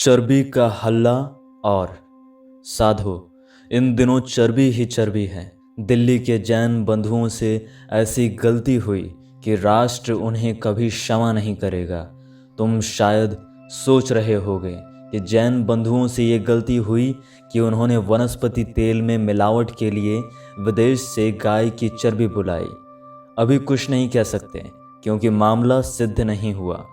चर्बी का हल्ला और साधु। इन दिनों चर्बी ही चर्बी है। दिल्ली के जैन बंधुओं से ऐसी गलती हुई कि राष्ट्र उन्हें कभी क्षमा नहीं करेगा। तुम शायद सोच रहे होगे कि जैन बंधुओं से ये गलती हुई कि उन्होंने वनस्पति तेल में मिलावट के लिए विदेश से गाय की चर्बी बुलाई। अभी कुछ नहीं कह सकते क्योंकि मामला सिद्ध नहीं हुआ।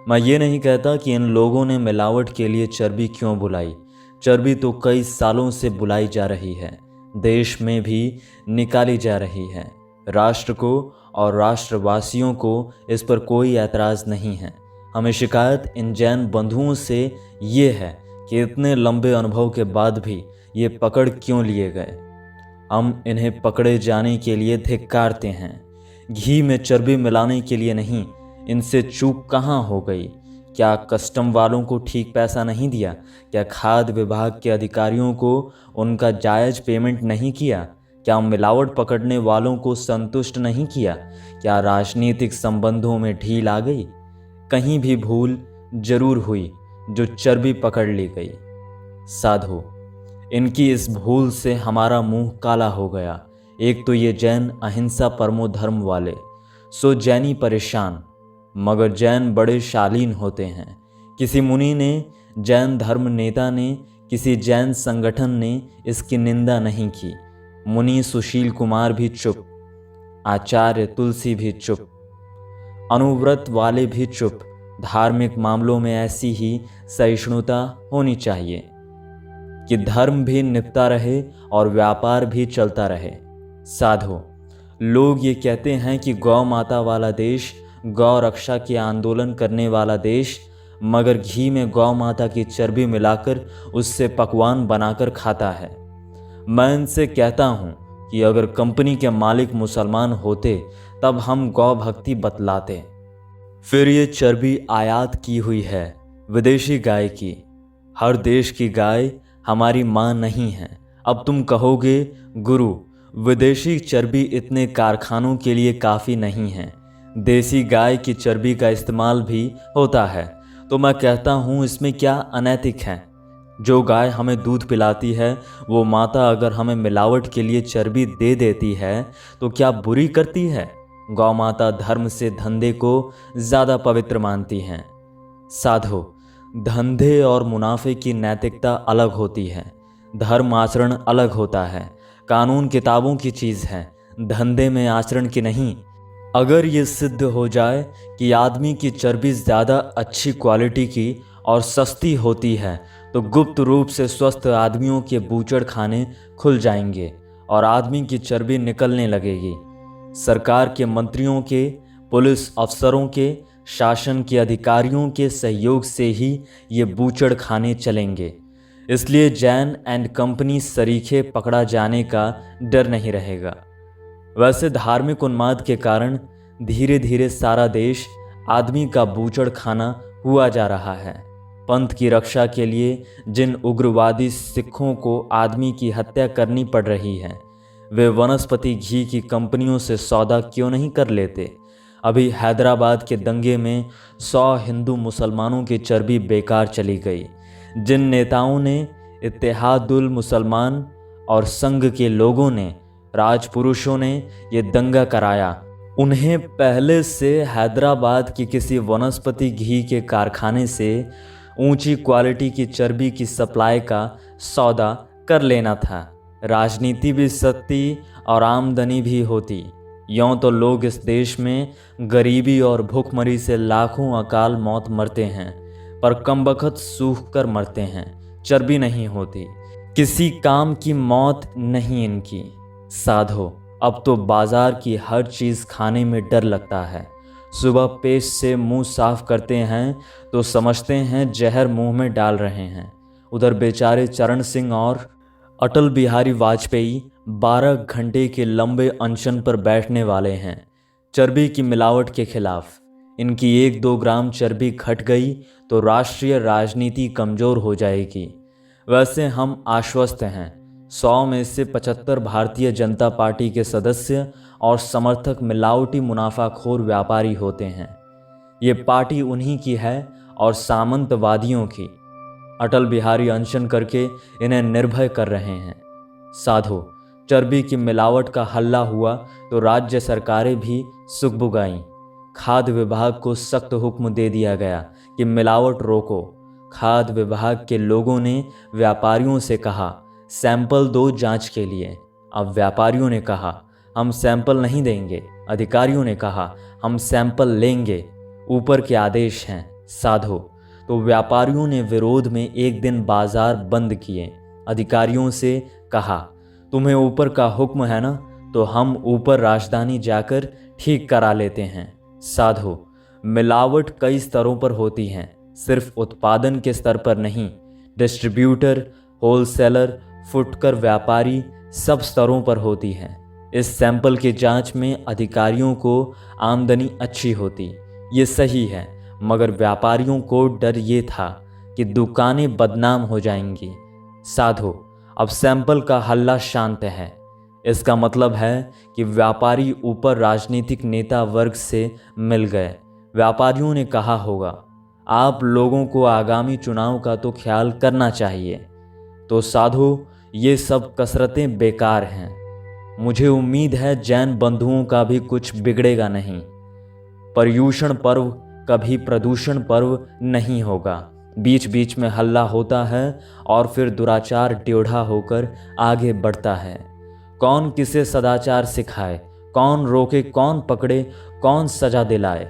मैं ये नहीं कहता कि इन लोगों ने मिलावट के लिए चर्बी क्यों बुलाई। चर्बी तो कई सालों से बुलाई जा रही है, देश में भी निकाली जा रही है। राष्ट्र को और राष्ट्रवासियों को इस पर कोई ऐतराज़ नहीं है। हमें शिकायत इन जैन बंधुओं से ये है कि इतने लंबे अनुभव के बाद भी ये पकड़ क्यों लिए गए। हम इन्हें पकड़े जाने के लिए धिक्कारते हैं, घी में चर्बी मिलाने के लिए नहीं। इनसे चूक कहाँ हो गई? क्या कस्टम वालों को ठीक पैसा नहीं दिया? क्या खाद्य विभाग के अधिकारियों को उनका जायज़ पेमेंट नहीं किया? क्या मिलावट पकड़ने वालों को संतुष्ट नहीं किया? क्या राजनीतिक संबंधों में ढील आ गई? कहीं भी भूल जरूर हुई जो चर्बी पकड़ ली गई। साधु, इनकी इस भूल से हमारा मुंह काला हो गया। एक तो ये जैन अहिंसा परमो धर्म वाले, सो जैनी परेशान। मगर जैन बड़े शालीन होते हैं। किसी मुनि ने, जैन धर्म नेता ने, किसी जैन संगठन ने इसकी निंदा नहीं की। मुनि सुशील कुमार भी चुप, आचार्य तुलसी भी चुप, अनुव्रत वाले भी चुप। धार्मिक मामलों में ऐसी ही सहिष्णुता होनी चाहिए कि धर्म भी निपटा रहे और व्यापार भी चलता रहे। साधु, लोग ये कहते हैं कि गौ माता वाला देश, गौ रक्षा के आंदोलन करने वाला देश, मगर घी में गौ माता की चर्बी मिलाकर उससे पकवान बनाकर खाता है। मैं इनसे कहता हूँ कि अगर कंपनी के मालिक मुसलमान होते तब हम गौ भक्ति बतलाते। फिर ये चर्बी आयात की हुई है, विदेशी गाय की। हर देश की गाय हमारी माँ नहीं है। अब तुम कहोगे गुरु, विदेशी चर्बी इतने कारखानों के लिए काफ़ी नहीं है, देसी गाय की चर्बी का इस्तेमाल भी होता है। तो मैं कहता हूँ इसमें क्या अनैतिक है? जो गाय हमें दूध पिलाती है वो माता अगर हमें मिलावट के लिए चर्बी दे देती है तो क्या बुरी करती है? गौ माता धर्म से धंधे को ज़्यादा पवित्र मानती हैं। साधु, धंधे और मुनाफे की नैतिकता अलग होती है, धर्म आचरण अलग होता है। कानून किताबों की चीज़ है, धंधे में आचरण की नहीं। अगर ये सिद्ध हो जाए कि आदमी की चर्बी ज़्यादा अच्छी क्वालिटी की और सस्ती होती है तो गुप्त रूप से स्वस्थ आदमियों के बूचड़ खाने खुल जाएंगे और आदमी की चर्बी निकलने लगेगी। सरकार के मंत्रियों के, पुलिस अफसरों के, शासन के अधिकारियों के सहयोग से ही ये बूचड़ खाने चलेंगे। इसलिए जैन एंड कंपनी सरीखे पकड़ा जाने का डर नहीं रहेगा। वैसे धार्मिक उन्माद के कारण धीरे धीरे सारा देश आदमी का बूचड़ खाना हुआ जा रहा है। पंथ की रक्षा के लिए जिन उग्रवादी सिखों को आदमी की हत्या करनी पड़ रही है, वे वनस्पति घी की कंपनियों से सौदा क्यों नहीं कर लेते? अभी हैदराबाद के दंगे में 100 हिंदू मुसलमानों की चर्बी बेकार चली गई। जिन नेताओं ने, इत्तेहादुल मुसलमान और संघ के लोगों ने, राजपुरुषों ने ये दंगा कराया, उन्हें पहले से हैदराबाद की किसी वनस्पति घी के कारखाने से ऊंची क्वालिटी की चर्बी की सप्लाई का सौदा कर लेना था। राजनीति भी सस्ती और आमदनी भी होती। यूँ तो लोग इस देश में गरीबी और भूखमरी से लाखों अकाल मौत मरते हैं, पर कमबख्त सूख कर मरते हैं, चर्बी नहीं होती। किसी काम की मौत नहीं इनकी। साधो, अब तो बाजार की हर चीज़ खाने में डर लगता है। सुबह पेस्ट से मुंह साफ करते हैं तो समझते हैं जहर मुंह में डाल रहे हैं। उधर बेचारे चरण सिंह और अटल बिहारी वाजपेयी 12 घंटे के लंबे अनशन पर बैठने वाले हैं चर्बी की मिलावट के खिलाफ। इनकी 1-2 ग्राम चर्बी घट गई तो राष्ट्रीय राजनीति कमज़ोर हो जाएगी। वैसे हम आश्वस्त हैं, 100 में से 75 भारतीय जनता पार्टी के सदस्य और समर्थक मिलावटी मुनाफाखोर व्यापारी होते हैं। ये पार्टी उन्हीं की है और सामंतवादियों की। अटल बिहारी अनशन करके इन्हें निर्भय कर रहे हैं। साधो, चर्बी की मिलावट का हल्ला हुआ तो राज्य सरकारें भी सुख बुगाईं। खाद्य विभाग को सख्त हुक्म दे दिया गया कि मिलावट रोको। खाद्य विभाग के लोगों ने व्यापारियों से कहा, सैंपल दो जांच के लिए। अब व्यापारियों ने कहा, हम सैंपल नहीं देंगे। अधिकारियों ने कहा, हम सैंपल लेंगे। ऊपर के आदेश हैं। साधो, तो व्यापारियों ने विरोध में एक दिन बाजार बंद किए। अधिकारियों से कहा, तुम्हें ऊपर का हुक्म है ना, तो हम ऊपर राजधानी जाकर ठीक करा लेते हैं। साधो, मिलावट कई स्तरों पर होती हैं, सिर्फ उत्पादन के स्तर पर नहीं। डिस्ट्रीब्यूटर, होलसेलर, फुटकर व्यापारी, सब स्तरों पर होती हैं। इस सैंपल की जांच में अधिकारियों को आमदनी अच्छी होती, ये सही है, मगर व्यापारियों को डर ये था कि दुकानें बदनाम हो जाएंगी। साधो, अब सैंपल का हल्ला शांत है। इसका मतलब है कि व्यापारी ऊपर राजनीतिक नेता वर्ग से मिल गए। व्यापारियों ने कहा होगा, आप लोगों को आगामी चुनाव का तो ख्याल करना चाहिए। तो साधु, ये सब कसरतें बेकार हैं। मुझे उम्मीद है जैन बंधुओं का भी कुछ बिगड़ेगा नहीं। पर्यूषण पर्व कभी प्रदूषण पर्व नहीं होगा। बीच बीच में हल्ला होता है और फिर दुराचार टेढ़ा होकर आगे बढ़ता है। कौन किसे सदाचार सिखाए, कौन रोके, कौन पकड़े, कौन सजा दिलाए,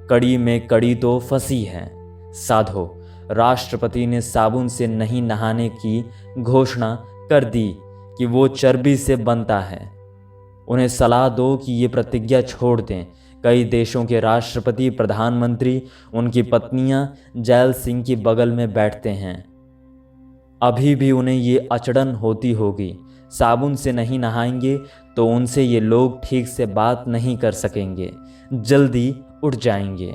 कड़ी में कड़ी तो फंसी है। साधो, राष्ट्रपति ने साबुन से नहीं नहाने की घोषणा कर दी कि वो चर्बी से बनता है। उन्हें सलाह दो कि ये प्रतिज्ञा छोड़ दें। कई देशों के राष्ट्रपति, प्रधानमंत्री, उनकी पत्नियां जैल सिंह की बगल में बैठते हैं। अभी भी उन्हें ये अचड़न होती होगी। साबुन से नहीं नहाएंगे तो उनसे ये लोग ठीक से बात नहीं कर सकेंगे, जल्दी उठ जाएंगे।